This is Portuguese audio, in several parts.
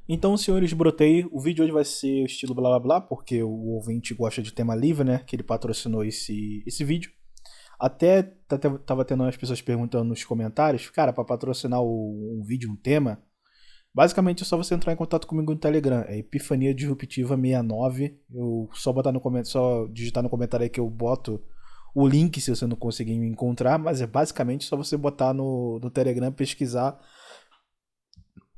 Então, senhores, brotei. O vídeo hoje vai ser estilo blá blá blá, porque o ouvinte gosta de tema livre, né? Que ele patrocinou esse vídeo. Até tava tendo umas pessoas perguntando nos comentários, cara, pra patrocinar um vídeo, um tema, basicamente é só você entrar em contato comigo no Telegram. É Epifania Disruptiva 69. Eu só botar no comentário, só digitar no comentário aí que eu boto o link se você não conseguir me encontrar, mas é basicamente só você botar no Telegram, pesquisar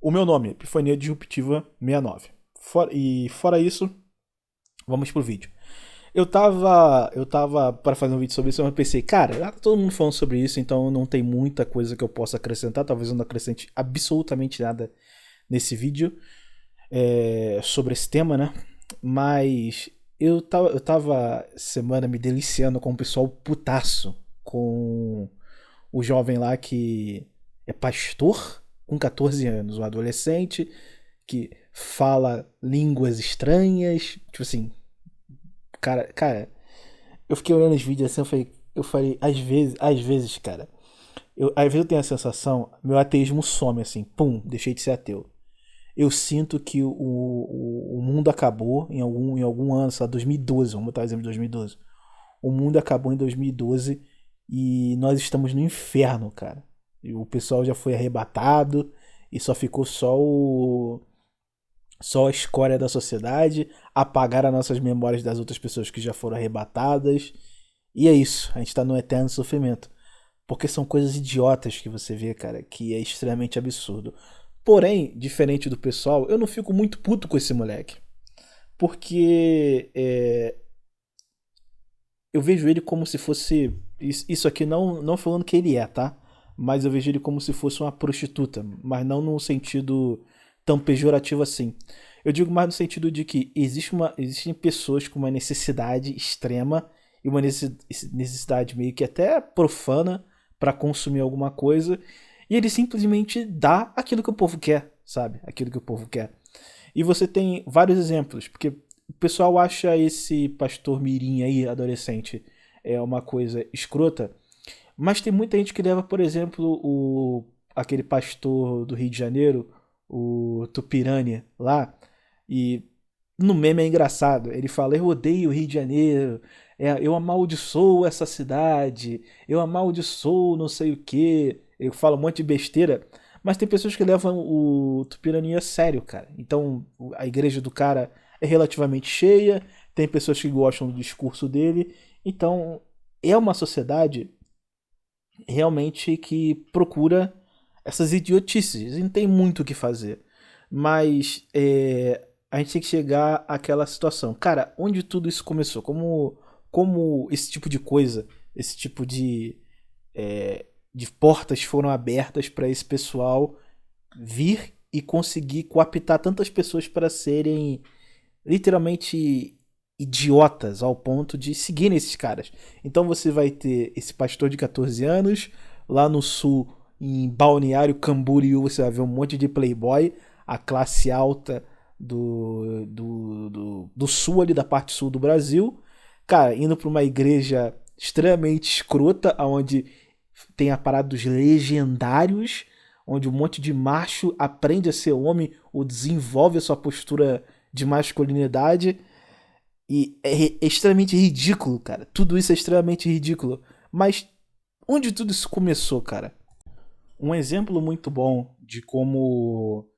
o meu nome, Epifania Disruptiva 69. Fora isso, vamos pro vídeo. Eu tava para fazer um vídeo sobre isso, mas eu pensei, cara, tá todo mundo falando sobre isso, então não tem muita coisa que eu possa acrescentar. Talvez eu não acrescente absolutamente nada nesse vídeo sobre esse tema, né? Mas eu tava semana me deliciando com o pessoal putaço, com o jovem lá que é pastor com 14 anos, um adolescente que fala línguas estranhas, tipo assim, cara, eu fiquei olhando os vídeos assim, eu falei, às vezes, cara, às vezes eu tenho a sensação, meu ateísmo some assim, pum, deixei de ser ateu. Eu sinto que o mundo acabou em algum ano, sei lá, 2012, vamos botar o exemplo de 2012. O mundo acabou em 2012 e nós estamos no inferno, cara. E o pessoal já foi arrebatado e só ficou só a escória da sociedade, apagar as nossas memórias das outras pessoas que já foram arrebatadas. E é isso, a gente tá no eterno sofrimento. Porque são coisas idiotas que você vê, cara, que é extremamente absurdo. Porém, diferente do pessoal, eu não fico muito puto com esse moleque. Porque eu vejo ele como se fosse. Isso aqui não falando que ele é, tá? Mas eu vejo ele como se fosse uma prostituta. Mas não num sentido tão pejorativo assim. Eu digo mais no sentido de que existem pessoas com uma necessidade extrema e uma necessidade meio que até profana para consumir alguma coisa. E ele simplesmente dá aquilo que o povo quer, sabe? Aquilo que o povo quer. E você tem vários exemplos, porque o pessoal acha esse pastor mirim aí, adolescente, é uma coisa escrota, mas tem muita gente que leva, por exemplo, aquele pastor do Rio de Janeiro, o Tupirani, lá, e no meme é engraçado. Ele fala: Eu odeio o Rio de Janeiro, eu amaldiçoo essa cidade, eu amaldiçoo não sei o que. Ele fala um monte de besteira. Mas tem pessoas que levam o Tupirani a sério, cara. Então a igreja do cara é relativamente cheia, tem pessoas que gostam do discurso dele. Então é uma sociedade realmente que procura essas idiotices. Não tem muito o que fazer. Mas a gente tem que chegar àquela situação. Cara, onde tudo isso começou? Como esse tipo de coisa, esse tipo de portas foram abertas para esse pessoal vir e conseguir coaptar tantas pessoas para serem literalmente idiotas ao ponto de seguirem esses caras. Então você vai ter esse pastor de 14 anos lá no sul, em Balneário Camboriú, você vai ver um monte de playboy, a classe alta do sul ali, da parte sul do Brasil, cara, indo para uma igreja extremamente escrota, onde tem a parada dos legendários, onde um monte de macho aprende a ser homem ou desenvolve a sua postura de masculinidade. E é extremamente ridículo, cara. Tudo isso é extremamente ridículo. Mas onde tudo isso começou, cara? Um exemplo muito bom de como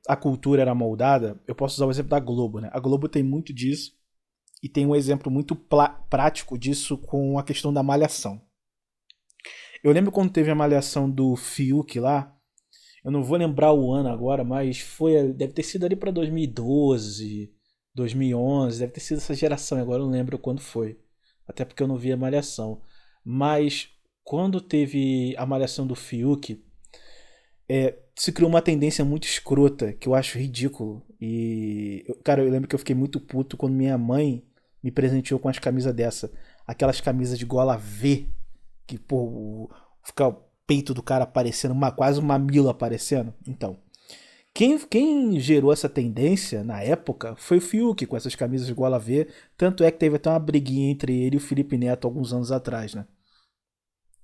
a cultura era moldada, eu posso usar o exemplo da Globo, né? A Globo tem muito disso e tem um exemplo muito prático disso com a questão da malhação. Eu lembro quando teve a malhação do Fiuk lá, eu não vou lembrar o ano agora, mas deve ter sido ali para 2012, 2011, deve ter sido essa geração, agora eu não lembro quando foi. Até porque eu não vi a Malhação. Mas quando teve a Malhação do Fiuk, se criou uma tendência muito escrota, que eu acho ridículo. Cara, eu lembro que eu fiquei muito puto quando minha mãe me presenteou com as camisas dessa. Aquelas camisas de gola V, que, pô, fica o peito do cara aparecendo, quase uma mamilo aparecendo. Então, quem gerou essa tendência na época foi o Fiuk, com essas camisas de gola V. Tanto é que teve até uma briguinha entre ele e o Felipe Neto alguns anos atrás, né?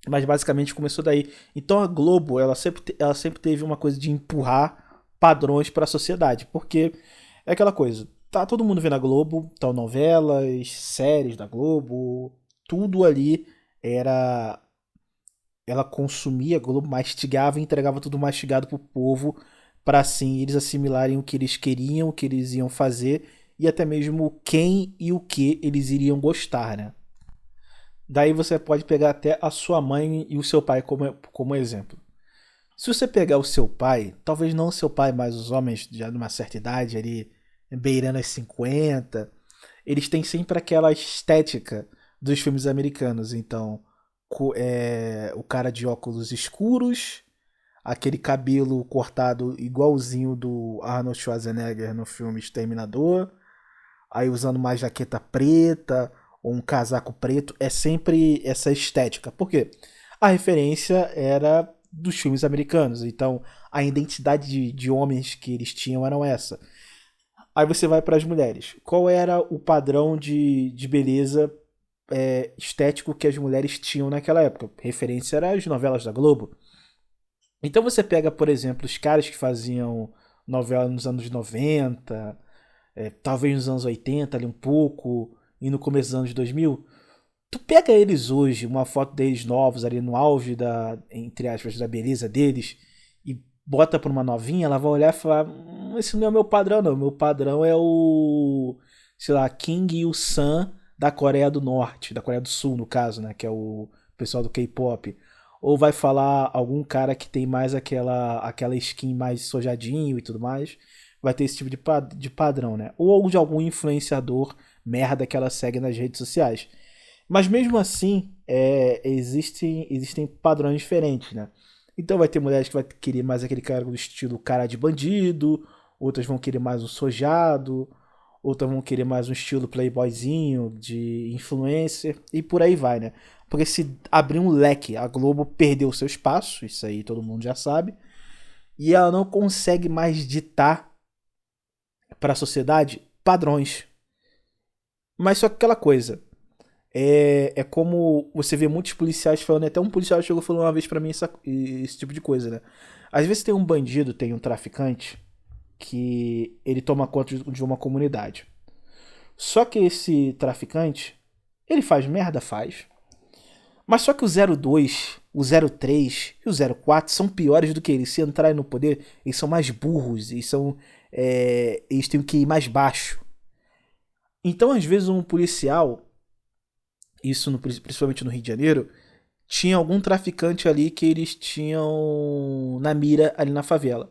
Mas basicamente começou daí. Então a Globo, ela sempre teve uma coisa de empurrar. padrões para a sociedade, porque é aquela coisa, tá todo mundo vendo a Globo, tá novelas, séries da Globo, tudo ali era ela consumia, a Globo mastigava e entregava tudo mastigado pro povo para assim eles assimilarem o que eles queriam, o que eles iam fazer e até mesmo quem e o que eles iriam gostar, né? Daí você pode pegar até a sua mãe e o seu pai como exemplo. Se você pegar o seu pai, talvez não o seu pai, mas os homens já numa certa idade, ali beirando as 50, eles têm sempre aquela estética dos filmes americanos. Então, o cara de óculos escuros, aquele cabelo cortado igualzinho do Arnold Schwarzenegger no filme Exterminador, aí usando uma jaqueta preta ou um casaco preto, é sempre essa estética. Por quê? A referência era dos filmes americanos, então a identidade de homens que eles tinham eram essa. Aí você vai para as mulheres. Qual era o padrão de beleza estético que as mulheres tinham naquela época? Referência era as novelas da Globo. Então você pega, por exemplo, os caras que faziam novela nos anos 90, talvez nos anos 80, ali um pouco, e no começo dos anos 2000. Tu pega eles hoje, uma foto deles novos ali no auge da, entre aspas, da beleza deles, e bota pra uma novinha, ela vai olhar e falar: esse não é o meu padrão, não. O meu padrão é o, sei lá, King Il-sung da Coreia do Norte, da Coreia do Sul, no caso, né? Que é o pessoal do K-pop. Ou vai falar algum cara que tem mais aquela skin mais sojadinho e tudo mais. Vai ter esse tipo de padrão, né? Ou de algum influenciador merda que ela segue nas redes sociais. Mas mesmo assim, existem padrões diferentes, né? Então vai ter mulheres que vai querer mais aquele cara do estilo cara de bandido, outras vão querer mais um sojado, outras vão querer mais um estilo playboyzinho, de influencer, e por aí vai, né? Porque se abrir um leque, a Globo perdeu seu espaço, isso aí todo mundo já sabe, e ela não consegue mais ditar para a sociedade padrões. Mas só que aquela coisa, é como você vê muitos policiais falando, até um policial chegou falando uma vez pra mim esse tipo de coisa, né? Às vezes tem um bandido, tem um traficante, que ele toma conta de uma comunidade. Só que esse traficante, ele faz merda? Faz. Mas só que o 02, o 03 e o 04 são piores do que ele. Se entrarem no poder, eles são mais burros, eles têm o QI mais baixo. Então, às vezes, um policial, isso principalmente no Rio de Janeiro, tinha algum traficante ali que eles tinham na mira ali na favela.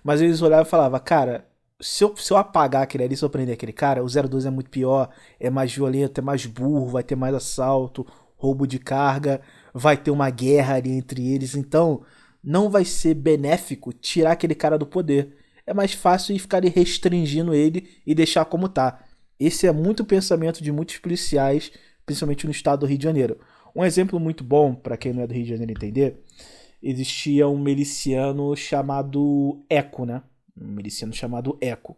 Mas eles olhavam e falavam: cara, se eu apagar aquele ali, se eu prender aquele cara, o 02 é muito pior, é mais violento, é mais burro, vai ter mais assalto, roubo de carga, vai ter uma guerra ali entre eles. Então, não vai ser benéfico tirar aquele cara do poder. É mais fácil ir ficar ali restringindo ele e deixar como tá. Esse é muito o pensamento de muitos policiais, principalmente no estado do Rio de Janeiro. Um exemplo muito bom, para quem não é do Rio de Janeiro entender, existia um miliciano chamado Eco, né? Um miliciano chamado Eco.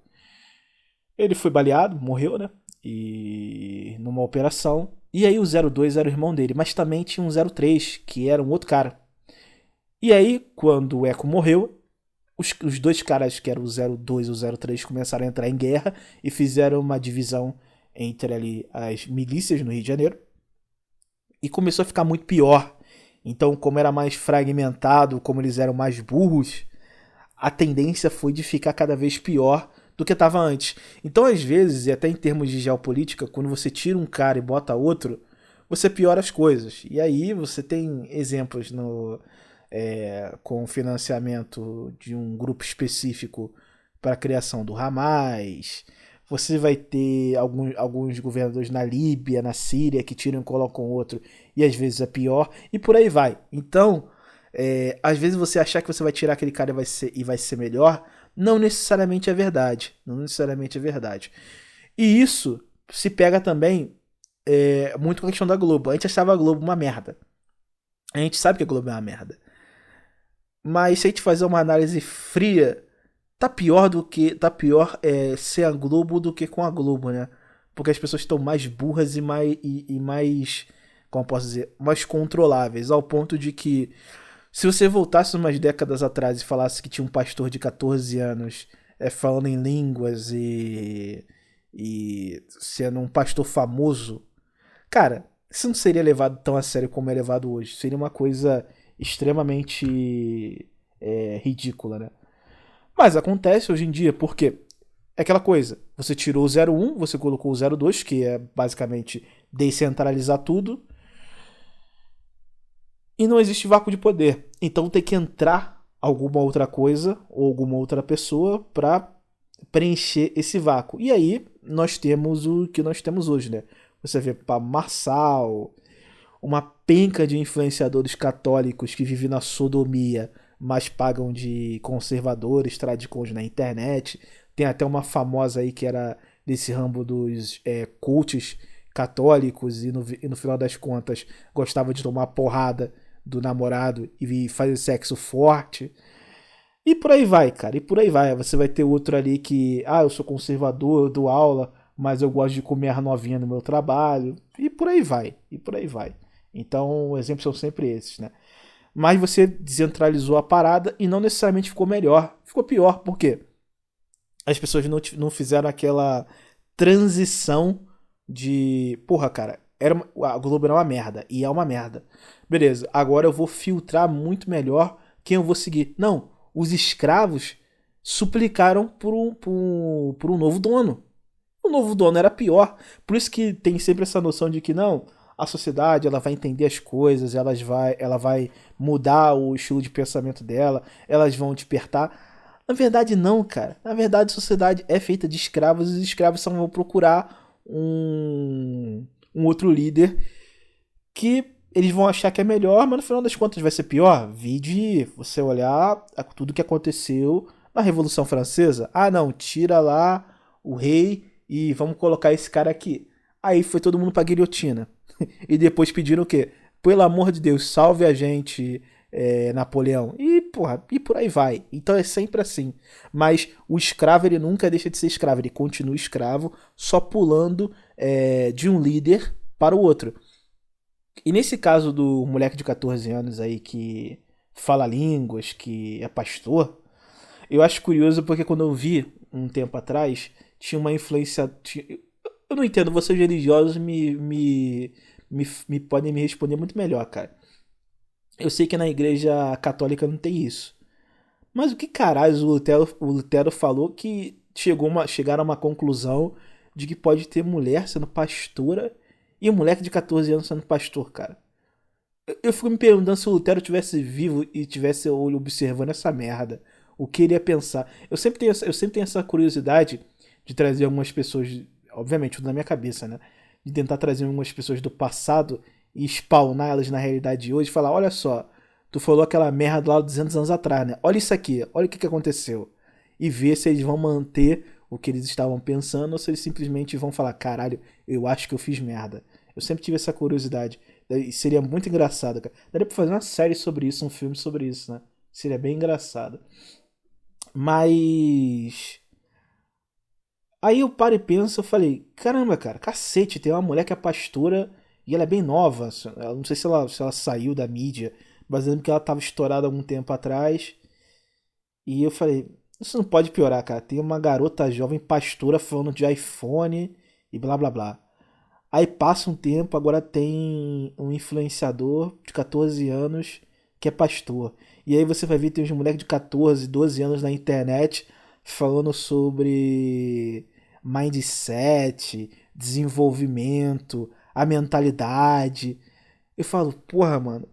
Ele foi baleado, morreu, né? E numa operação. E aí o 02 era o irmão dele, mas também tinha um 03, que era um outro cara. E aí, quando o Eco morreu, os dois caras, que eram o 02 e o 03, começaram a entrar em guerra e fizeram uma divisão entre ali as milícias no Rio de Janeiro. E começou a ficar muito pior. Então, como era mais fragmentado, como eles eram mais burros, a tendência foi de ficar cada vez pior do que estava antes. Então, às vezes, e até em termos de geopolítica, quando você tira um cara e bota outro, você piora as coisas. E aí você tem exemplos com financiamento de um grupo específico para a criação do Hamas. Você vai ter alguns governadores na Líbia, na Síria, que tiram e colocam outro, e às vezes é pior, e por aí vai. Então, às vezes você achar que você vai tirar aquele cara e vai ser melhor, não necessariamente é verdade. Não necessariamente é verdade. E isso se pega também muito com a questão da Globo. A gente achava a Globo uma merda. A gente sabe que a Globo é uma merda. Mas se a gente fazer uma análise fria, tá pior ser a Globo do que com a Globo, né? Porque as pessoas estão mais burras e mais, como eu posso dizer, mais controláveis, ao ponto de que Se você voltasse umas décadas atrás e falasse que tinha um pastor de 14 anos falando em línguas e sendo um pastor famoso, cara, isso não seria levado tão a sério como é levado hoje. Seria uma coisa extremamente ridícula, né? Mas acontece hoje em dia, porque é aquela coisa, você tirou o 01, você colocou o 02, que é basicamente descentralizar tudo, e não existe vácuo de poder. Então tem que entrar alguma outra coisa ou alguma outra pessoa para preencher esse vácuo. E aí nós temos o que nós temos hoje, né? Você vê Pablo Marçal, uma penca de influenciadores católicos que vivem na sodomia, mas pagam de conservadores, tradicons na internet. Tem até uma famosa aí que era desse ramo dos cultos católicos e no final das contas gostava de tomar porrada do namorado e fazer sexo forte. E por aí vai, cara. E por aí vai. Você vai ter outro ali que, eu sou conservador, eu dou aula, mas eu gosto de comer novinha no meu trabalho. E por aí vai. E por aí vai. Então, os exemplos são sempre esses, né? Mas você descentralizou a parada e não necessariamente ficou melhor. Ficou pior, por quê? As pessoas não fizeram aquela transição de. Porra, cara, a Globo era uma merda. E é uma merda. Beleza, agora eu vou filtrar muito melhor quem eu vou seguir. Não, os escravos suplicaram por um novo dono. O novo dono era pior. Por isso que tem sempre essa noção de que não, a sociedade ela vai entender as coisas, ela vai mudar o estilo de pensamento dela, elas vão despertar. Na verdade, não, cara. Na verdade, a sociedade é feita de escravos e os escravos só vão procurar um outro líder que eles vão achar que é melhor, mas no final das contas vai ser pior. Vide você olhar tudo que aconteceu na Revolução Francesa. Ah, não, tira lá o rei e vamos colocar esse cara aqui. Aí foi todo mundo pra guilhotina. E depois pediram o quê? Pelo amor de Deus, salve a gente, Napoleão. E, porra, e por aí vai. Então é sempre assim. Mas o escravo, ele nunca deixa de ser escravo. Ele continua escravo, só pulando de um líder para o outro. E nesse caso do moleque de 14 anos aí que fala línguas, que é pastor, eu acho curioso porque quando eu vi um tempo atrás, tinha uma influência. Eu não entendo, vocês religiosos me podem me responder muito melhor, cara. Eu sei que na igreja católica não tem isso. Mas o que caralho o Lutero falou que chegaram a uma conclusão de que pode ter mulher sendo pastora e um moleque de 14 anos sendo pastor, cara. Eu fico me perguntando se o Lutero tivesse vivo e tivesse observando essa merda. O que ele ia pensar? Eu sempre tenho essa curiosidade de trazer algumas pessoas, obviamente, tudo na minha cabeça, né? De tentar trazer algumas pessoas do passado e spawnar elas na realidade de hoje e falar: olha só, tu falou aquela merda lá 200 anos atrás, né? Olha isso aqui, olha o que aconteceu. E ver se eles vão manter o que eles estavam pensando ou se eles simplesmente vão falar: caralho, eu acho que eu fiz merda. Eu sempre tive essa curiosidade. Seria muito engraçado, cara. Daria pra fazer uma série sobre isso, um filme sobre isso, né? Seria bem engraçado. Mas. Aí eu paro e penso, eu falei, caramba, cara, cacete, tem uma mulher que é pastora e ela é bem nova. Eu não sei se ela saiu da mídia, mas eu lembro que ela tava estourada há algum tempo atrás. E eu falei, isso não pode piorar, cara. Tem uma garota jovem pastora falando de iPhone e blá blá blá. Aí passa um tempo, agora tem um influenciador de 14 anos que é pastor. E aí você vai ver, tem uns moleques de 14, 12 anos na internet falando sobre mindset, desenvolvimento, a mentalidade. Eu falo, porra, mano,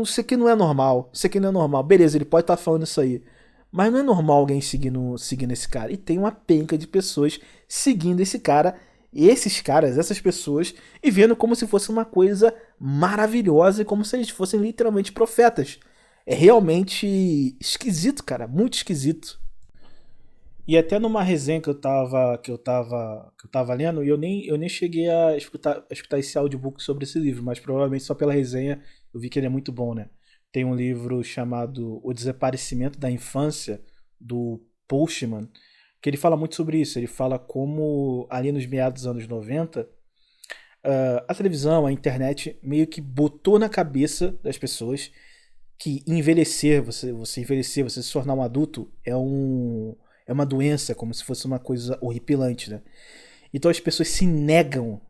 isso aqui não é normal. Isso aqui não é normal. Beleza, ele pode estar falando isso aí. Mas não é normal alguém seguindo esse cara. E tem uma penca de pessoas seguindo esse cara, esses caras, essas pessoas, e vendo como se fosse uma coisa maravilhosa e como se eles fossem literalmente profetas. É realmente esquisito, cara. Muito esquisito. E até numa resenha que eu tava lendo, e eu nem cheguei a escutar esse audiobook sobre esse livro, mas provavelmente só pela resenha eu vi que ele é muito bom, né? Tem um livro chamado O Desaparecimento da Infância, do Postman, que ele fala muito sobre isso. Ele fala como ali nos meados dos anos 90, a televisão, a internet meio que botou na cabeça das pessoas que envelhecer, você envelhecer, você se tornar um adulto é uma doença, como se fosse uma coisa horripilante, né? Então as pessoas se negam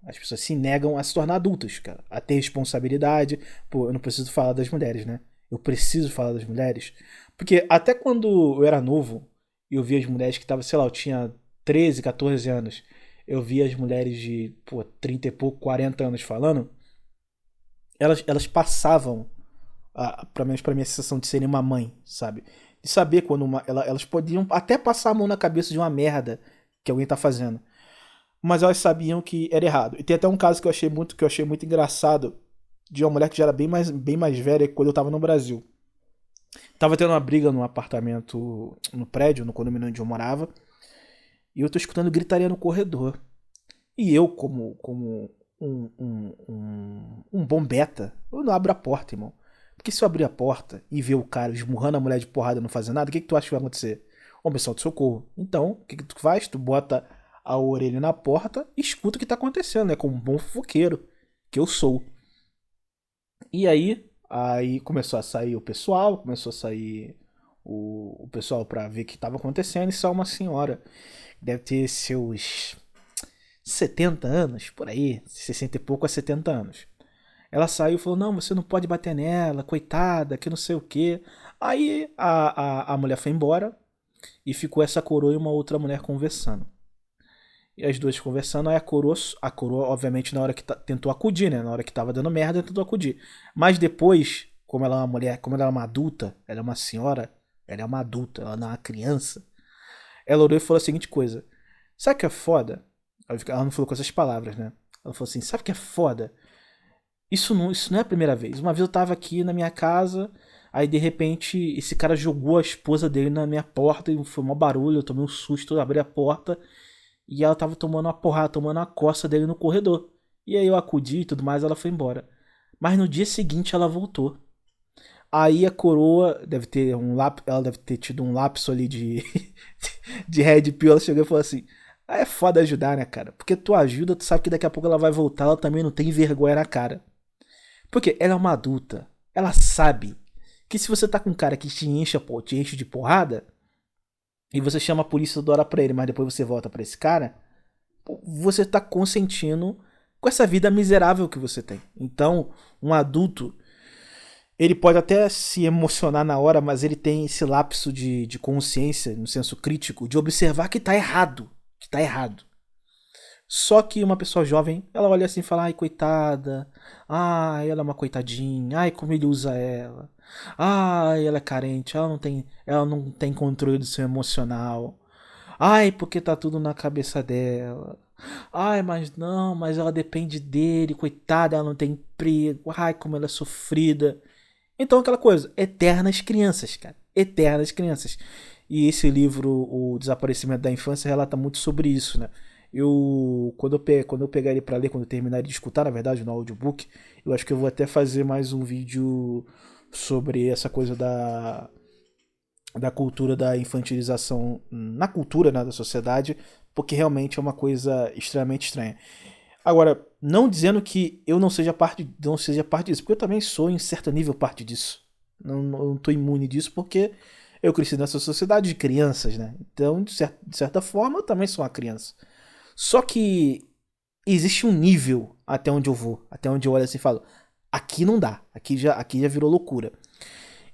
a se tornar adultas, cara, a ter responsabilidade. Pô, eu não preciso falar das mulheres, né? Eu preciso falar das mulheres, porque até quando eu era novo, eu via as mulheres que estavam, sei lá, eu tinha 13, 14 anos, eu via as mulheres de, pô, 30 e pouco, 40 anos falando, elas passavam pelo menos pra minha sensação de serem uma mãe, sabe? De saber quando elas podiam até passar a mão na cabeça de uma merda que alguém tá fazendo. Mas elas sabiam que era errado. E tem até um caso que eu achei muito engraçado de uma mulher que já era bem mais velha quando eu tava no Brasil. Tava tendo uma briga no apartamento, no prédio, no condomínio onde eu morava, e eu tô escutando gritaria no corredor. E eu, como um bom beta, eu não abro a porta, irmão. Porque se eu abrir a porta e ver o cara esmurrando a mulher de porrada e não fazer nada, o que tu acha que vai acontecer? Ô, pessoal de socorro. Então, o que tu faz? Tu bota a orelha na porta e escuta o que tá acontecendo, né? Como um bom fofoqueiro, que eu sou. E aí começou a sair o pessoal, começou a sair o pessoal pra ver o que tava acontecendo, e só uma senhora, deve ter seus 70 anos, por aí, 60 e pouco a 70 anos. Ela saiu e falou: Não, você não pode bater nela, coitada, que não sei o quê. Aí a mulher foi embora e ficou essa coroa e uma outra mulher conversando. E as duas conversando, aí a coroa obviamente, na hora que tentou acudir, né? Na hora que tava dando merda, tentou acudir. Mas depois, como ela é uma mulher, como ela é uma adulta, ela é uma senhora, ela é uma adulta, ela não é uma criança. Ela olhou e falou a seguinte coisa: Sabe o que é foda? Ela não falou com essas palavras, né? Ela falou assim: Sabe o que é foda? Isso não é a primeira vez. Uma vez eu tava aqui na minha casa, aí de repente esse cara jogou a esposa dele na minha porta e foi um barulho, eu tomei um susto, eu abri a porta e ela tava tomando uma porrada, tomando a costa dele no corredor. E aí eu acudi e tudo mais, ela foi embora. Mas no dia seguinte ela voltou. Aí a coroa ela deve ter tido um lapso ali de de red pill, ela chegou e falou assim: "Ah, é foda ajudar, né, cara? Porque tu ajuda, tu sabe que daqui a pouco ela vai voltar, ela também não tem vergonha na cara." Porque ela é uma adulta. Ela sabe que se você tá com um cara que te enche de porrada, e você chama a polícia toda hora pra ele, mas depois você volta pra esse cara, você tá consentindo com essa vida miserável que você tem. Então, um adulto, ele pode até se emocionar na hora, mas ele tem esse lapso de consciência, no senso crítico, de observar que tá errado. Que tá errado. Só que uma pessoa jovem, ela olha assim e fala: Ai, coitada. Ai, ela é uma coitadinha. Ai, como ele usa ela. Ai, ela é carente. Ela não tem controle do seu emocional. Ai, porque tá tudo na cabeça dela. Ai, mas não, mas ela depende dele. Coitada, ela não tem emprego. Ai, como ela é sofrida. Então, aquela coisa, eternas crianças, cara. Eternas crianças. E esse livro, O Desaparecimento da Infância, relata muito sobre isso, né? Quando eu pegar ele pra ler, quando eu terminar de escutar, na verdade, no audiobook, eu acho que eu vou até fazer mais um vídeo sobre essa coisa da cultura da infantilização na cultura, né, da sociedade, porque realmente é uma coisa extremamente estranha. Agora, não dizendo que eu não seja parte disso, porque eu também sou, em certo nível, parte disso. Não tô imune disso, porque eu cresci nessa sociedade de crianças, né? Então, de certa forma, eu também sou uma criança. Só que existe um nível até onde eu vou, até onde eu olho assim e falo: aqui não dá, aqui já virou loucura.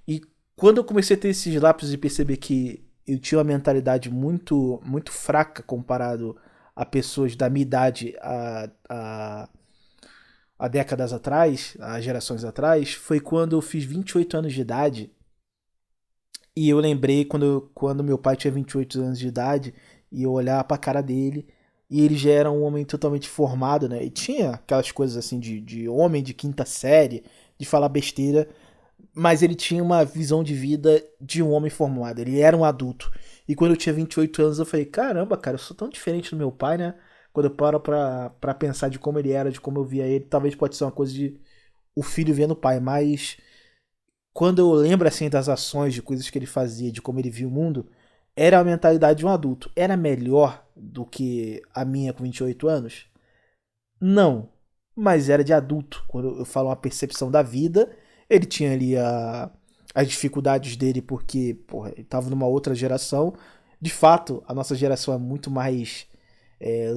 E quando eu comecei a ter esses lapsos e perceber que eu tinha uma mentalidade muito, muito fraca comparado a pessoas da minha idade há décadas atrás, há gerações atrás, foi quando eu fiz 28 anos de idade. E eu lembrei quando meu pai tinha 28 anos de idade e eu olhava pra cara dele e ele já era um homem totalmente formado, né? E tinha aquelas coisas assim de homem de quinta série, de falar besteira, mas ele tinha uma visão de vida de um homem formado, ele era um adulto. E quando eu tinha 28 anos eu falei: caramba, cara, eu sou tão diferente do meu pai, né? Quando eu paro pra pensar de como ele era, de como eu via ele, talvez pode ser uma coisa de o filho vendo o pai, mas quando eu lembro assim das ações, de coisas que ele fazia, de como ele via o mundo, era a mentalidade de um adulto. Era melhor do que a minha com 28 anos? Não, mas era de adulto. Quando eu falo uma percepção da vida, ele tinha ali as dificuldades dele, porque, porra, ele tava numa outra geração. De fato, a nossa geração é muito mais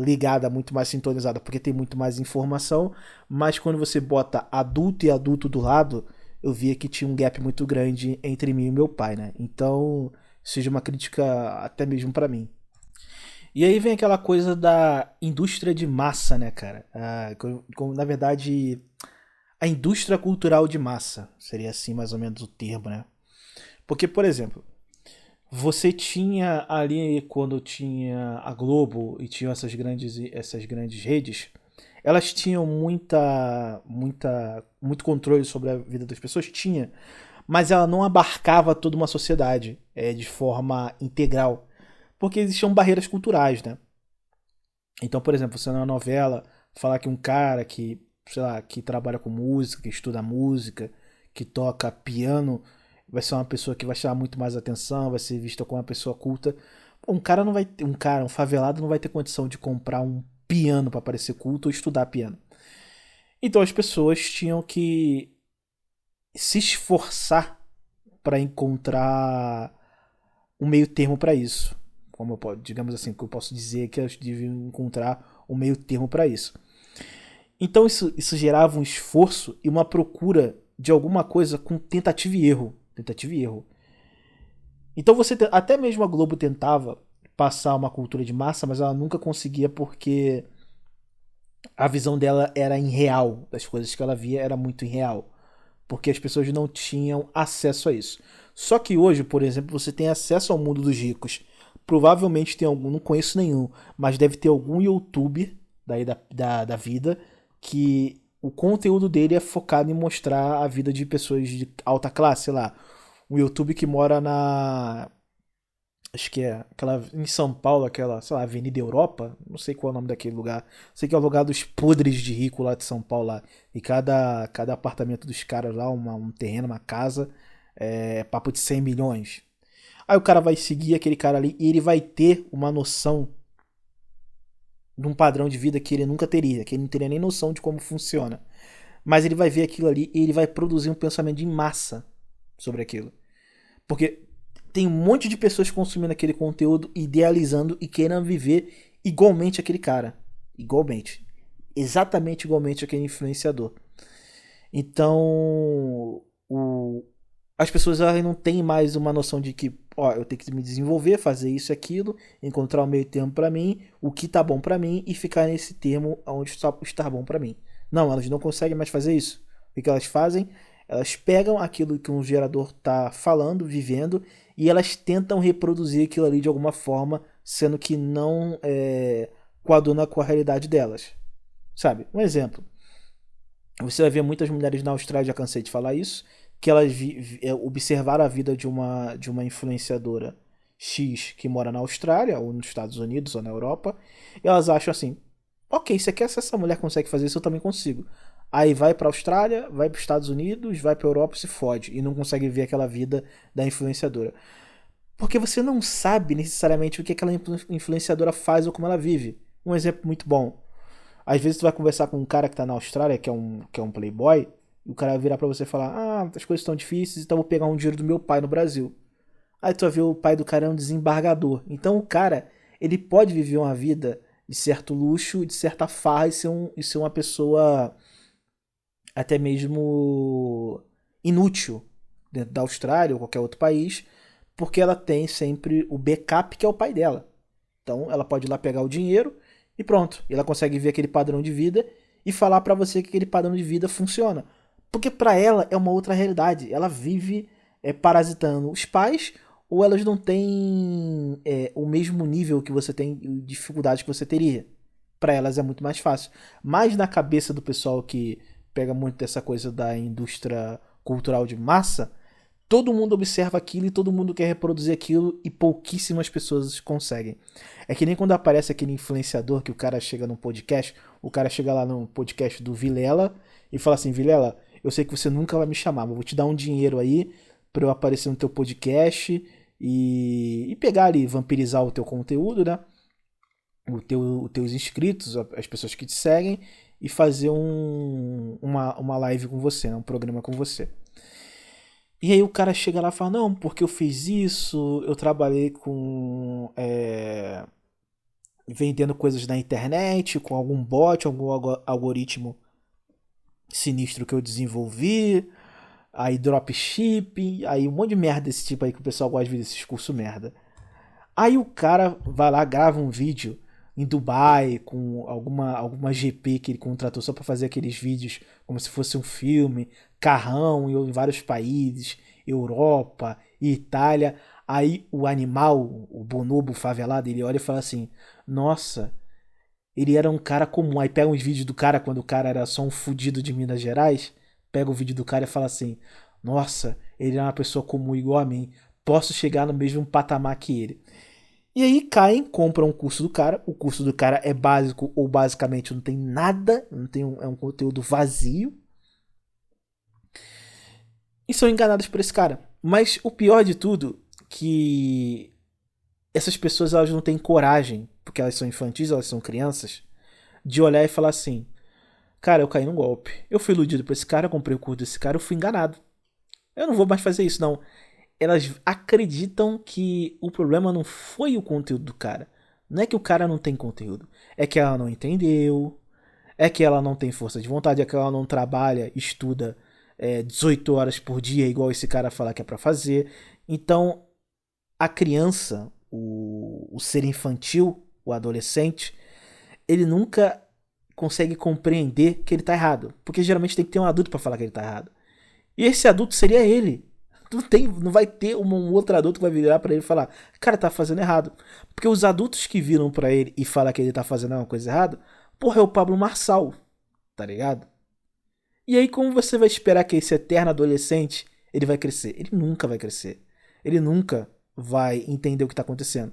ligada, muito mais sintonizada, porque tem muito mais informação, mas quando você bota adulto e adulto do lado, eu via que tinha um gap muito grande entre mim e meu pai, né? Então, seja uma crítica até mesmo pra mim. E aí vem aquela coisa da indústria de massa, né, cara? Na verdade, a indústria cultural de massa seria assim mais ou menos o termo, né? Porque, por exemplo, você tinha ali quando tinha a Globo e tinham essas grandes redes, elas tinham muito controle sobre a vida das pessoas, tinha, mas ela não abarcava toda uma sociedade de forma integral, porque existiam barreiras culturais, né? Então, por exemplo, você na novela falar que um cara que, sei lá, que trabalha com música, que estuda música, que toca piano, vai ser uma pessoa que vai chamar muito mais atenção, vai ser vista como uma pessoa culta. Pô, um cara não vai ter, um favelado não vai ter condição de comprar um piano para parecer culto ou estudar piano. Então as pessoas tinham que se esforçar para encontrar um meio termo para isso. Digamos assim, que eu posso dizer que elas deviam encontrar um meio termo para isso. Então isso gerava um esforço e uma procura de alguma coisa com tentativa e erro. Tentativa e erro. Então até mesmo a Globo tentava passar uma cultura de massa, mas ela nunca conseguia porque a visão dela era irreal. Das coisas que ela via era muito irreal. Porque as pessoas não tinham acesso a isso. Só que hoje, por exemplo, você tem acesso ao mundo dos ricos. Provavelmente tem algum, não conheço nenhum, mas deve ter algum youtuber daí da vida que o conteúdo dele é focado em mostrar a vida de pessoas de alta classe, sei lá. Um YouTube que mora na. Acho que é aquela. Em São Paulo, aquela, sei lá, Avenida Europa. Não sei qual é o nome daquele lugar. Sei que é o lugar dos podres de rico lá de São Paulo lá. E cada apartamento dos caras lá, um terreno, uma casa, é papo de 100 milhões. Aí o cara vai seguir aquele cara ali e ele vai ter uma noção de um padrão de vida que ele nunca teria, que ele não teria nem noção de como funciona. Mas ele vai ver aquilo ali e ele vai produzir um pensamento em massa sobre aquilo. Porque tem um monte de pessoas consumindo aquele conteúdo, idealizando e querendo viver igualmente aquele cara. Igualmente. Exatamente igualmente aquele influenciador. Então, as pessoas elas não têm mais uma noção de que, ó, eu tenho que me desenvolver, fazer isso e aquilo, encontrar o meio termo pra mim, o que tá bom pra mim e ficar nesse termo onde está bom pra mim. Não, elas não conseguem mais fazer isso. O que elas fazem? Elas pegam aquilo que um gerador tá falando, vivendo, e elas tentam reproduzir aquilo ali de alguma forma, sendo que não coaduna com a realidade delas. Sabe? Um exemplo. Você vai ver muitas mulheres na Austrália, já cansei de falar isso, que elas observaram a vida de uma influenciadora X que mora na Austrália, ou nos Estados Unidos, ou na Europa, e elas acham assim, ok, se essa mulher consegue fazer isso, eu também consigo. Aí vai pra Austrália, vai para os Estados Unidos, vai pra Europa e se fode, e não consegue ver aquela vida da influenciadora. Porque você não sabe necessariamente o que aquela influenciadora faz ou como ela vive. Um exemplo muito bom. Às vezes tu vai conversar com um cara que tá na Austrália, que é um playboy, e o cara vai virar pra você e falar, as coisas estão difíceis, então eu vou pegar um dinheiro do meu pai no Brasil. Aí tu vai ver o pai do cara é um desembargador. Então o cara, ele pode viver uma vida de certo luxo, de certa farra e ser uma pessoa até mesmo inútil dentro da Austrália ou qualquer outro país, porque ela tem sempre o backup que é o pai dela. Então ela pode ir lá pegar o dinheiro e pronto. E ela consegue ver aquele padrão de vida e falar pra você que aquele padrão de vida funciona. Porque pra ela é uma outra realidade. Ela vive parasitando os pais ou elas não têm o mesmo nível que você tem, dificuldade que você teria. Pra elas é muito mais fácil. Mas na cabeça do pessoal que pega muito dessa coisa da indústria cultural de massa, todo mundo observa aquilo e todo mundo quer reproduzir aquilo e pouquíssimas pessoas conseguem. É que nem quando aparece aquele influenciador que o cara chega num podcast, o cara chega lá no podcast do Vilela e fala assim, Vilela, eu sei que você nunca vai me chamar, mas vou te dar um dinheiro aí pra eu aparecer no teu podcast e pegar ali, vampirizar o teu conteúdo, né? Os teus inscritos, as pessoas que te seguem e fazer uma live com você, né? Um programa com você. E aí o cara chega lá e fala, não, porque eu fiz isso, eu trabalhei com vendendo coisas na internet, com algum bot, algum algoritmo sinistro que eu desenvolvi, aí dropshipping, aí um monte de merda desse tipo aí que o pessoal gosta de ver desses cursos merda. Aí o cara vai lá, grava um vídeo em Dubai com alguma GP que ele contratou só pra fazer aqueles vídeos como se fosse um filme, carrão em vários países, Europa, Itália. Aí o animal, o bonobo favelado, ele olha e fala assim: Nossa, ele era um cara comum. Aí pega uns vídeos do cara quando o cara era só um fudido de Minas Gerais. Pega o vídeo do cara e fala assim: Nossa, ele é uma pessoa comum igual a mim. Posso chegar no mesmo patamar que ele. E aí caem, compram um curso do cara. O curso do cara é básico ou basicamente não tem nada. Não tem é um conteúdo vazio. E são enganados por esse cara. Mas o pior de tudo, que essas pessoas elas não têm coragem, porque elas são infantis, elas são crianças, de olhar e falar assim: Cara, eu caí num golpe. Eu fui iludido por esse cara, eu comprei o curso desse cara, eu fui enganado. Eu não vou mais fazer isso, não. Elas acreditam que o problema não foi o conteúdo do cara. Não é que o cara não tem conteúdo. É que ela não entendeu. É que ela não tem força de vontade. É que ela não trabalha, estuda 18 horas por dia, igual esse cara fala que é pra fazer. Então, a criança, o ser infantil, o adolescente, ele nunca consegue compreender que ele tá errado. Porque geralmente tem que ter um adulto pra falar que ele tá errado. E esse adulto seria ele. Não vai ter um outro adulto que vai virar pra ele e falar: Cara, tá fazendo errado. Porque os adultos que viram pra ele e falam que ele tá fazendo uma coisa errada, porra, é o Pablo Marçal, tá ligado? E aí como você vai esperar que esse eterno adolescente, ele vai crescer? Ele nunca vai crescer. Ele nunca vai entender o que tá acontecendo.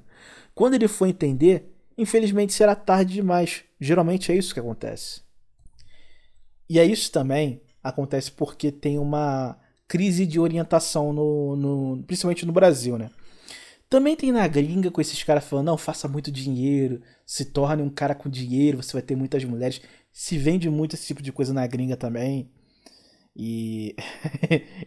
Quando ele for entender, infelizmente será tarde demais. Geralmente é isso que acontece. E é isso também acontece porque tem uma crise de orientação principalmente no Brasil, né? Também tem na gringa com esses caras falando, não, faça muito dinheiro, se torne um cara com dinheiro, você vai ter muitas mulheres. Se vende muito esse tipo de coisa na gringa também. E,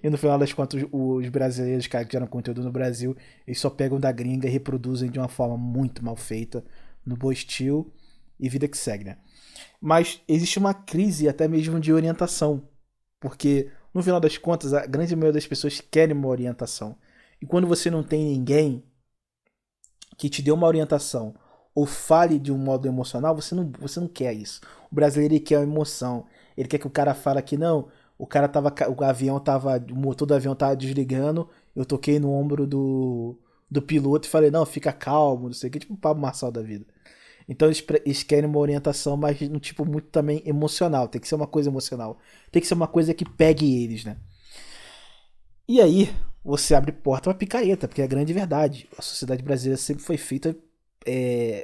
e no final das contas, os brasileiros, cara, que geram conteúdo no Brasil, eles só pegam da gringa e reproduzem de uma forma muito mal feita, no bom estilo, e vida que segue, né? Mas existe uma crise até mesmo de orientação. Porque, no final das contas, a grande maioria das pessoas querem uma orientação. E quando você não tem ninguém que te dê uma orientação ou fale de um modo emocional, você não quer isso. O brasileiro ele quer a emoção. Ele quer que o cara fale que não, o avião tava, o motor do avião tava desligando, eu toquei no ombro do piloto e falei, não, fica calmo, não sei o que, tipo o Pablo Marçal da vida. Então eles querem uma orientação, mas no tipo muito também emocional. Tem que ser uma coisa emocional. Tem que ser uma coisa que pegue eles, né? E aí você abre porta pra picareta, porque é a grande verdade. A sociedade brasileira sempre foi feita,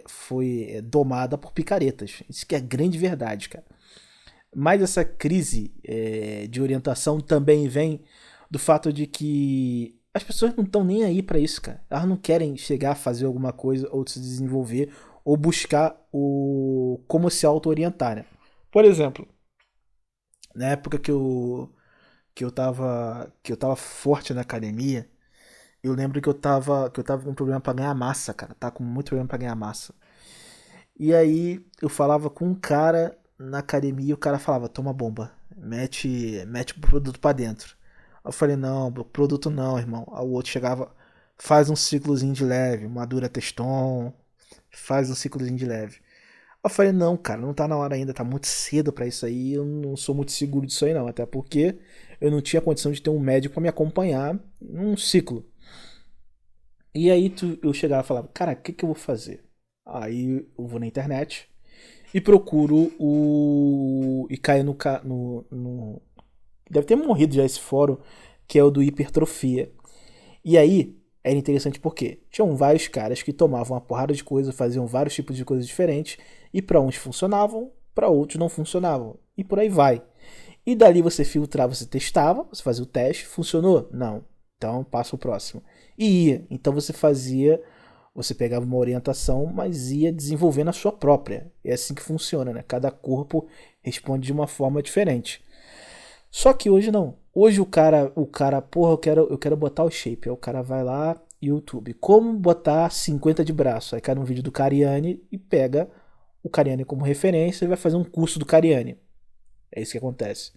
foi domada por picaretas. Isso que é a grande verdade, cara. Mas essa crise de orientação também vem do fato de que as pessoas não estão nem aí pra isso, cara. Elas não querem chegar a fazer alguma coisa ou se desenvolver ou buscar como se auto-orientar, né? Por exemplo, na época que eu tava forte na academia, eu lembro que eu tava com um problema pra ganhar massa, cara. Tava com muito problema pra ganhar massa. E aí eu falava com um cara na academia e o cara falava: "Toma bomba, mete o produto pra dentro". Eu falei: "Não, produto não, irmão". Aí o outro chegava: "Faz um ciclozinho de leve, Madura Teston, faz um ciclozinho de leve". Eu falei, não, cara, não tá na hora ainda, tá muito cedo pra isso aí, eu não sou muito seguro disso aí não, até porque eu não tinha condição de ter um médico pra me acompanhar num ciclo. E aí eu chegava e falava, cara, o que eu vou fazer? Aí eu vou na internet e procuro e caio no. Deve ter morrido já esse fórum, que é o do hipertrofia. E aí, era interessante porque tinham vários caras que tomavam uma porrada de coisa, faziam vários tipos de coisas diferentes, e para uns funcionavam, para outros não funcionavam. E por aí vai. E dali você filtrava, você testava, você fazia o teste, funcionou? Não. Então passa o próximo. E ia. Então você pegava uma orientação, mas ia desenvolvendo a sua própria. É assim que funciona, né? Cada corpo responde de uma forma diferente. Só que hoje não. Hoje o cara, porra, eu quero botar o shape. Aí o cara vai lá, YouTube, como botar 50 de braço. Aí cai um vídeo do Cariani e pega o Cariani como referência e vai fazer um curso do Cariani. É isso que acontece.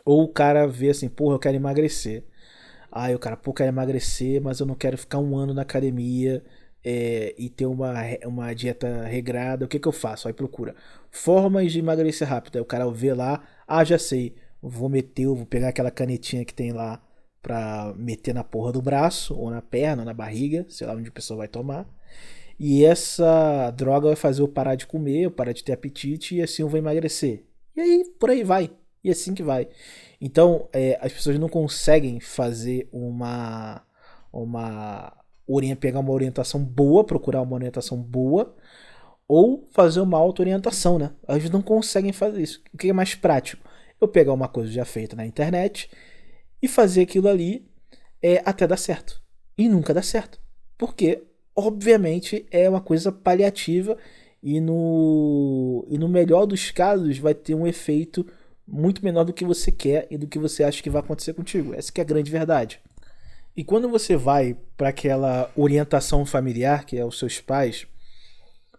Ou o cara vê assim, porra, eu quero emagrecer. Aí o cara, pô, quero emagrecer, mas eu não quero ficar um ano na academia e ter uma dieta regrada. O que que eu faço? Aí procura formas de emagrecer rápido. Aí o cara vê lá, já sei, vou pegar aquela canetinha que tem lá pra meter na porra do braço, ou na perna, ou na barriga, sei lá onde a pessoa vai tomar. E essa droga vai fazer eu parar de comer, eu parar de ter apetite e assim eu vou emagrecer. E aí, por aí vai. E assim que vai. Então, as pessoas não conseguem fazer pegar uma orientação boa, procurar uma orientação boa, ou fazer uma auto-orientação, né? Elas não conseguem fazer isso. O que é mais prático? Eu pegar uma coisa já feita na internet e fazer aquilo ali até dar certo. E nunca dá certo. Porque, obviamente, é uma coisa paliativa e no melhor dos casos vai ter um efeito muito menor do que você quer e do que você acha que vai acontecer contigo. Essa que é a grande verdade. E quando você vai para aquela orientação familiar, que é os seus pais,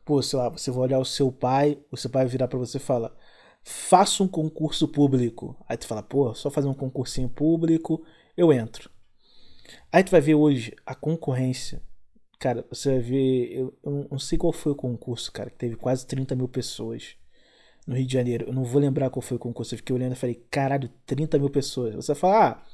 pô, sei lá, você vai olhar o seu pai vai virar para você e fala: faça um concurso público. Aí tu fala: pô, só fazer um concursinho público, eu entro. Aí tu vai ver hoje a concorrência. Cara, você vai ver. Eu não sei qual foi o concurso, cara, que teve quase 30 mil pessoas no Rio de Janeiro. Eu não vou lembrar qual foi o concurso. Eu fiquei olhando e falei: caralho, 30 mil pessoas. Você vai falar: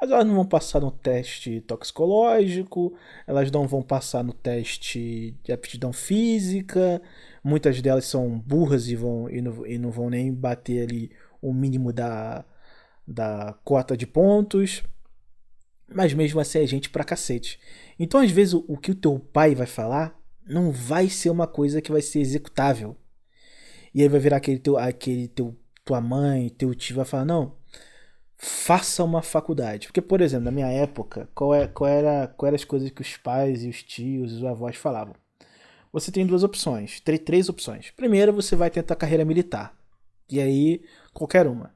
mas elas não vão passar no teste toxicológico, elas não vão passar no teste de aptidão física, muitas delas são burras e não vão nem bater ali o mínimo da cota de pontos. Mas mesmo assim é gente pra cacete. Então, às vezes, o que o teu pai vai falar não vai ser uma coisa que vai ser executável. E aí vai virar tua mãe, teu tio vai falar: não, faça uma faculdade. Porque, por exemplo, na minha época, qual era as coisas que os pais e os tios e os avós falavam? Você tem duas opções, três opções. Primeiro, você vai tentar carreira militar. E aí, qualquer uma.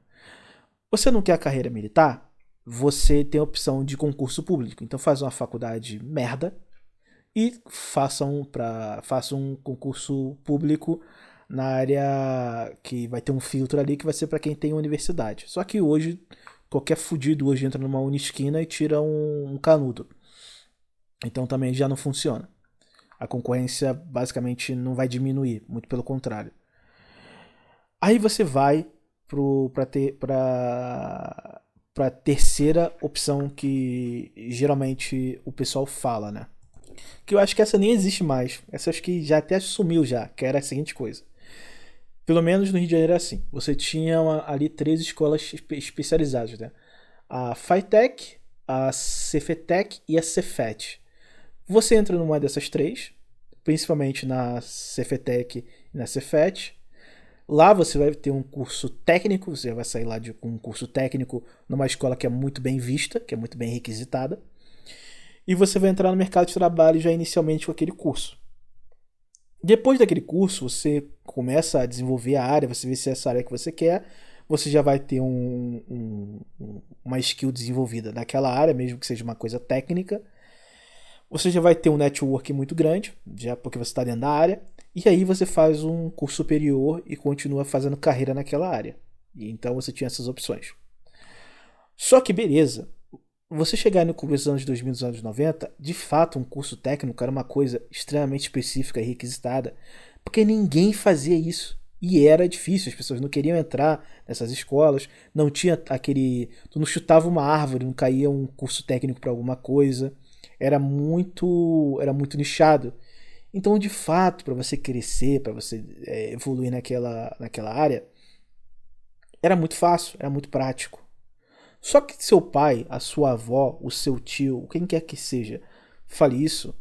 Você não quer a carreira militar? Você tem a opção de concurso público. Então faz uma faculdade merda e faça um concurso público na área que vai ter um filtro ali que vai ser para quem tem universidade. Só que hoje, qualquer fudido hoje entra numa unisquina e tira um canudo. Então também já não funciona. A concorrência basicamente não vai diminuir, muito pelo contrário. Aí você vai para terceira opção que geralmente o pessoal fala, né? Que eu acho que essa nem existe mais. Essa acho que já até sumiu já, que era a seguinte coisa. Pelo menos no Rio de Janeiro é assim. Você tinha ali três escolas especializadas, né? A FITEC, a Cefetec e a Cefet. Você entra numa dessas três, principalmente na Cefetec e na Cefet. Lá você vai ter um curso técnico, você vai sair lá com um curso técnico numa escola que é muito bem vista, que é muito bem requisitada. E você vai entrar no mercado de trabalho já inicialmente com aquele curso. Depois daquele curso, você começa a desenvolver a área, você vê se é essa área que você quer, você já vai ter uma skill desenvolvida naquela área, mesmo que seja uma coisa técnica. Você já vai ter um network muito grande, já porque você está dentro da área, e aí você faz um curso superior e continua fazendo carreira naquela área. E então você tinha essas opções. Só que beleza, você chegar no começo dos anos 2000, dos anos 90, de fato um curso técnico era uma coisa extremamente específica e requisitada, porque ninguém fazia isso. E era difícil, as pessoas não queriam entrar nessas escolas, não tinha aquele. Tu não chutava uma árvore, não caía um curso técnico para alguma coisa. Era muito nichado. Então, de fato, para você crescer, para você evoluir naquela área, era muito fácil, era muito prático. Só que seu pai, a sua avó, o seu tio, quem quer que seja, fale isso,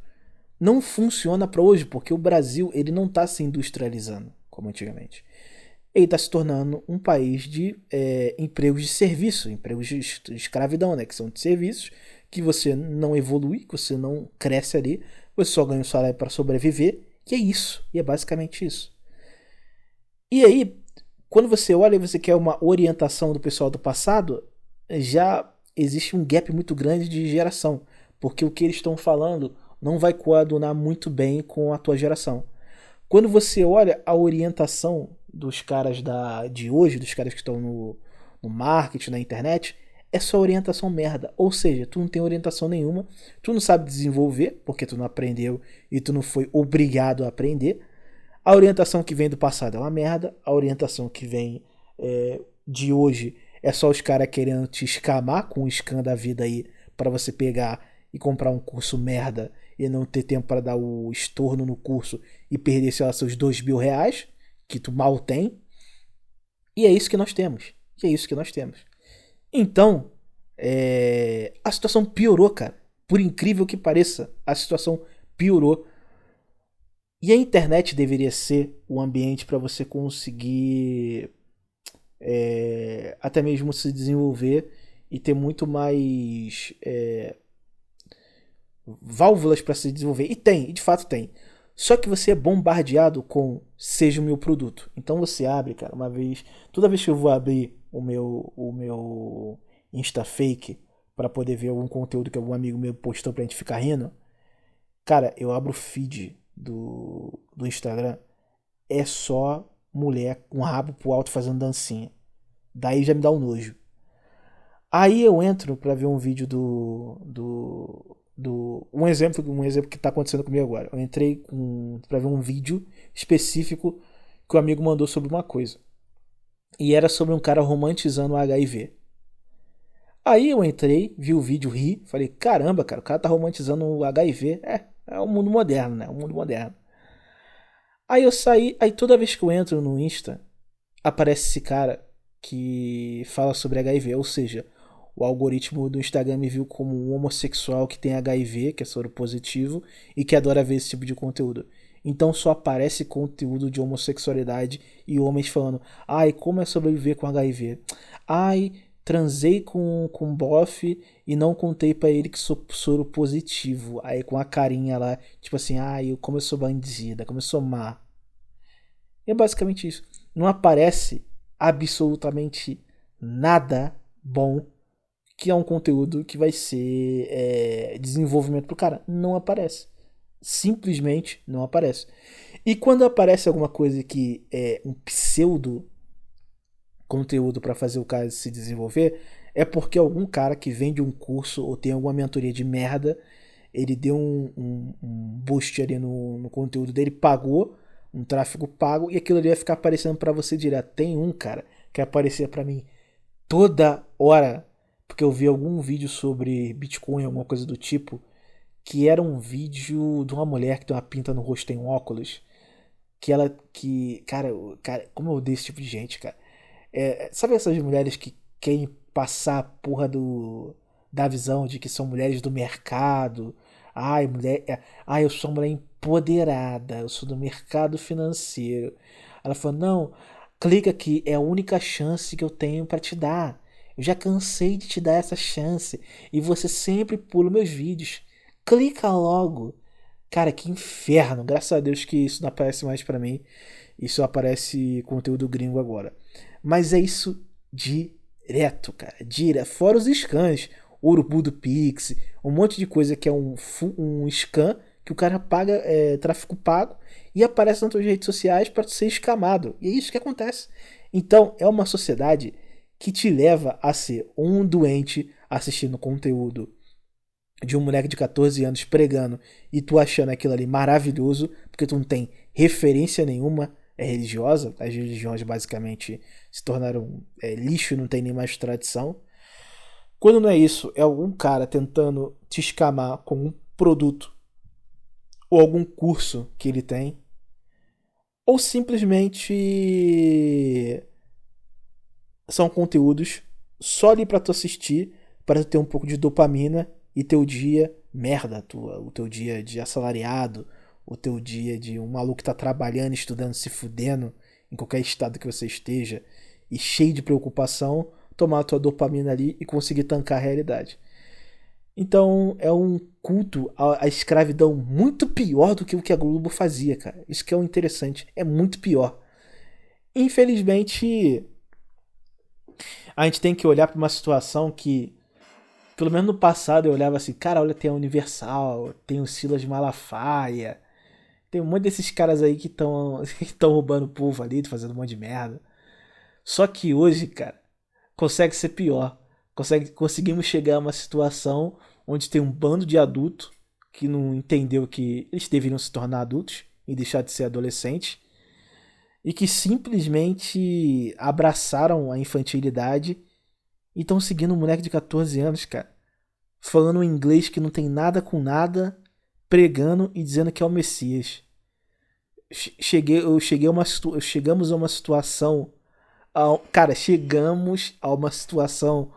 não funciona para hoje, porque o Brasil ele não está se industrializando como antigamente. Ele está se tornando um país de empregos de serviço, empregos de escravidão, né? Que são de serviços que você não evolui, que você não cresce ali, você só ganha um salário para sobreviver, e é isso, e é basicamente isso. E aí, quando você olha e você quer uma orientação do pessoal do passado, já existe um gap muito grande de geração, porque o que eles estão falando não vai coadunar muito bem com a tua geração. Quando você olha a orientação dos caras de hoje, dos caras que estão no marketing, na internet, é só orientação merda. Ou seja, tu não tem orientação nenhuma, tu não sabe desenvolver, porque tu não aprendeu e tu não foi obrigado a aprender. A orientação que vem do passado é uma merda, a orientação que vem de hoje é só os caras querendo te escamar com o scam da vida aí para você pegar e comprar um curso merda e não ter tempo para dar o estorno no curso e perder, sei lá, seus R$ 2.000 que tu mal tem. E é isso que nós temos. E é isso que nós temos. Então, a situação piorou, cara. Por incrível que pareça, a situação piorou. E a internet deveria ser o ambiente para você conseguir até mesmo se desenvolver e ter muito mais válvulas para se desenvolver. E tem, e de fato tem. Só que você é bombardeado com seja o meu produto. Então você abre, cara, uma vez. Toda vez que eu vou abrir o meu Insta Fake para poder ver algum conteúdo que algum amigo meu postou pra gente ficar rindo, cara, eu abro o feed do Instagram. É só mulher com o rabo pro alto fazendo dancinha. Daí já me dá um nojo. Aí eu entro pra ver um vídeo um exemplo que tá acontecendo comigo agora. Eu entrei pra ver um vídeo específico que o amigo mandou sobre uma coisa. E era sobre um cara romantizando o HIV. Aí eu entrei, vi o vídeo, ri, falei, caramba, cara, o cara tá romantizando o HIV. É o mundo moderno, né? O mundo moderno. Aí eu saí, aí toda vez que eu entro no Insta, aparece esse cara que fala sobre HIV, ou seja, o algoritmo do Instagram me viu como um homossexual que tem HIV, que é soro positivo, e que adora ver esse tipo de conteúdo. Então só aparece conteúdo de homossexualidade e homens falando: ai, como é sobreviver com HIV? Ai, transei com bofe e não contei pra ele que sou soro positivo. Aí com a carinha lá, tipo assim: ai, como eu sou bandida, como eu sou má. É basicamente isso. Não aparece absolutamente nada bom que é um conteúdo que vai ser desenvolvimento pro cara. Não aparece. Simplesmente não aparece. E quando aparece alguma coisa que é um pseudo conteúdo para fazer o cara se desenvolver, é porque algum cara que vende um curso ou tem alguma mentoria de merda, ele deu um boost ali no conteúdo dele, pagou, um tráfego pago, e aquilo ali vai ficar aparecendo para você direto. Tem um cara que aparecia para mim toda hora, porque eu vi algum vídeo sobre Bitcoin, alguma coisa do tipo, que era um vídeo de uma mulher que tem uma pinta no rosto, tem um óculos, cara, como eu odeio esse tipo de gente, cara. Sabe essas mulheres que querem passar a porra da visão de que são mulheres do mercado? Ai, eu sou uma mulher empoderada, eu sou do mercado financeiro. Ela falou: não, clica aqui, é a única chance que eu tenho pra te dar. Eu já cansei de te dar essa chance e você sempre pula meus vídeos. Clica logo. Cara, que inferno. Graças a Deus que isso não aparece mais pra mim. Isso aparece conteúdo gringo agora. Mas é isso direto, cara. Direto. Fora os scans. Urubu do Pix. Um monte de coisa que é um scam que o cara paga tráfego pago e aparece nas suas redes sociais para ser escamado. E é isso que acontece. Então, é uma sociedade que te leva a ser um doente assistindo conteúdo de um moleque de 14 anos pregando e tu achando aquilo ali maravilhoso, porque tu não tem referência nenhuma religiosa. As religiões basicamente se tornaram lixo e não tem nem mais tradição. Quando não é isso, é algum cara tentando te escamar com um produto ou algum curso que ele tem, ou simplesmente são conteúdos só ali pra tu assistir, para tu ter um pouco de dopamina e teu dia merda, o teu dia de assalariado, o teu dia de um maluco que tá trabalhando, estudando, se fudendo em qualquer estado que você esteja e cheio de preocupação, tomar a tua dopamina ali e conseguir tancar a realidade. Então é um culto à escravidão muito pior do que o que a Globo fazia, cara. Isso que é o interessante, é muito pior. Infelizmente, A gente tem que olhar pra uma situação que, pelo menos no passado, eu olhava assim, cara, olha, tem a Universal, tem o Silas Malafaia, tem um monte desses caras aí que estão que tão roubando o povo ali, fazendo um monte de merda. Só que hoje, cara, consegue ser pior. Conseguimos chegar a uma situação onde tem um bando de adulto que não entendeu que eles deveriam se tornar adultos e deixar de ser adolescentes e que simplesmente abraçaram a infantilidade e estão seguindo um moleque de 14 anos, cara, falando um inglês que não tem nada com nada, pregando e dizendo que é o Messias. Chegamos a uma situação, cara, chegamos a uma situação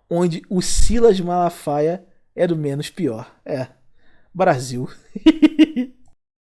onde o Silas Malafaia era o menos pior. É, Brasil.